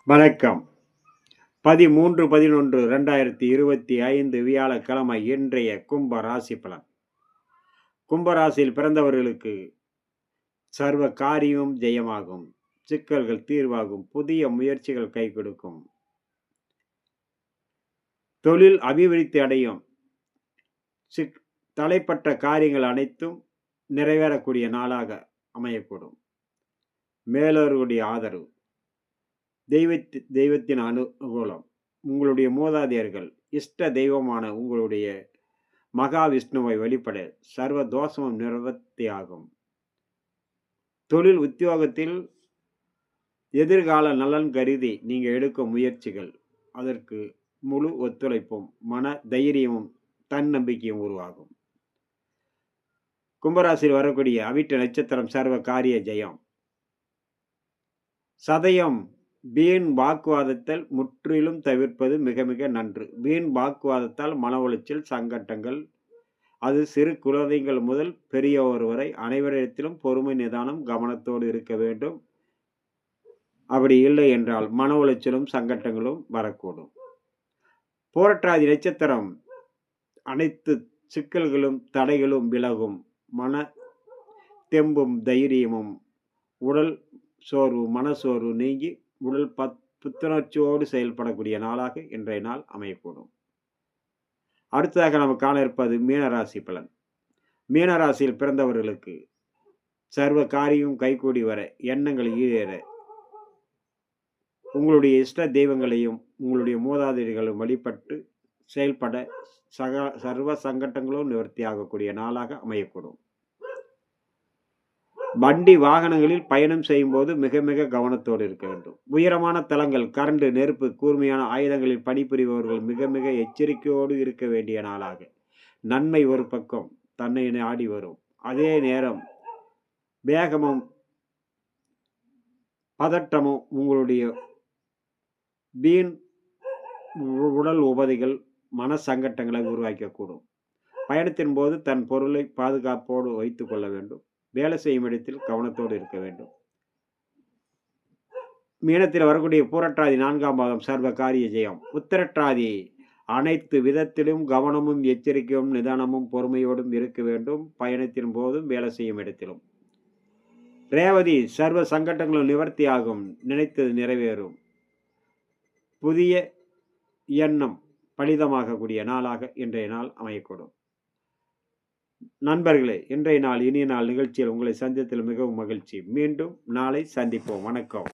வணக்கம். 13/11/2025 வியாழக்கிழமை இன்றைய கும்ப ராசி பலன். கும்பராசியில் பிறந்தவர்களுக்கு சர்வ காரியமும் ஜெயமாகும். சிக்கல்கள் தீர்வாகும். புதிய முயற்சிகள் கை கொடுக்கும். தொழில் அபிவிருத்தி அடையும். தலைப்பட்ட காரியங்கள் அனைத்தும் நிறைவேறக்கூடிய நாளாக அமையக்கூடும். மேலோர்களுடைய ஆதரவு, தெய்வத்தின் அனுகூலம், உங்களுடைய மூதாதையர்கள், இஷ்ட தெய்வமான உங்களுடைய மகாவிஷ்ணுவை வழிபட சர்வ தோஷமும் நிவர்த்தியாகும். தொழில் உத்தியோகத்தில் எதிர்கால நலன் கருதி நீங்கள் எடுக்கும் முயற்சிகள் அதற்கு முழு ஒத்துழைப்பும் மன தைரியமும் தன்னம்பிக்கையும் உருவாகும். கும்பராசியில் வரக்கூடிய அவிட்ட நட்சத்திரம் சர்வ காரிய ஜெயம். சதயம் வீண் வாக்குவாதத்தால் முற்றிலும் தவிர்ப்பது மிக மிக நன்று. வீண் வாக்குவாதத்தால் மன உளைச்சல், சங்கட்டங்கள், அது சிறு குழந்தைகள் முதல் பெரியவர் வரை அனைவரிடத்திலும் பொறுமை, நிதானம், கவனத்தோடு இருக்க வேண்டும். அப்படி இல்லை என்றால் மன உளைச்சலும் சங்கட்டங்களும் வரக்கூடும். போராட்டாதி நட்சத்திரம் அனைத்து சிக்கல்களும் தடைகளும் விலகும். மன தெம்பும் தைரியமும் உடல் சோர்வு மனசோர்வு நீங்கி உடல் புத்துணர்ச்சியோடு செயல்படக்கூடிய நாளாக இன்றைய நாள் அமையக்கூடும். அடுத்ததாக நம்ம காண இருப்பது மீனராசி பலன். மீனராசியில் பிறந்தவர்களுக்கு சர்வ காரியம் கைகூடி வர, எண்ணங்கள் ஈடேற, உங்களுடைய இஷ்ட தெய்வங்களையும் உங்களுடைய மூதாதையர்களும் வழிபட்டு செயல்பட சர்வ சங்கட்டங்களும் நிவர்த்தியாகக்கூடிய நாளாக அமையக்கூடும். வண்டி வாகனங்களில் பயணம் செய்யும் போது மிக மிக கவனத்தோடு இருக்க வேண்டும். உயரமான தளங்கள், கரண்ட், நெருப்பு, கூர்மையான ஆயுதங்களில் பணிபுரிபவர்கள் மிக மிக எச்சரிக்கையோடு இருக்க வேண்டிய நாளாக. நன்மை ஒரு பக்கம் தன்னை நாடி வரும். அதே நேரம் வேகமும் பதட்டமும் உங்களுடைய வீண் உடல் உபாதைகள் மன சங்கட்டங்களை உருவாக்கக்கூடும். பயணத்தின் போது தன் பொருளை பாதுகாப்போடு வைத்துக் கொள்ள வேண்டும். வேலை செய்யும் இடத்தில் கவனத்தோடு இருக்க வேண்டும். மீனத்தில் வரக்கூடிய பூரட்டாதி 4ஆம் பாதம் சர்வ காரிய ஜெயம். உத்திரட்டாதி அனைத்து விதத்திலும் கவனமும் எச்சரிக்கையும் நிதானமும் பொறுமையோடும் இருக்க வேண்டும். பயணத்தின் போதும் வேலை செய்யும் இடத்திலும். ரேவதி சர்வ சங்கட்டங்களும் நிவர்த்தியாகும். நினைத்தது நிறைவேறும். புதிய எண்ணம் பலிதமாகக்கூடிய நாளாக இன்றைய நாள் அமையக்கூடும். நண்பர்களே, இன்றைய நாள் இனிய நாள் நிகழ்ச்சியில் உங்களை சந்தித்ததில் மிகவும் மகிழ்ச்சி. மீண்டும் நாளை சந்திப்போம். வணக்கம்.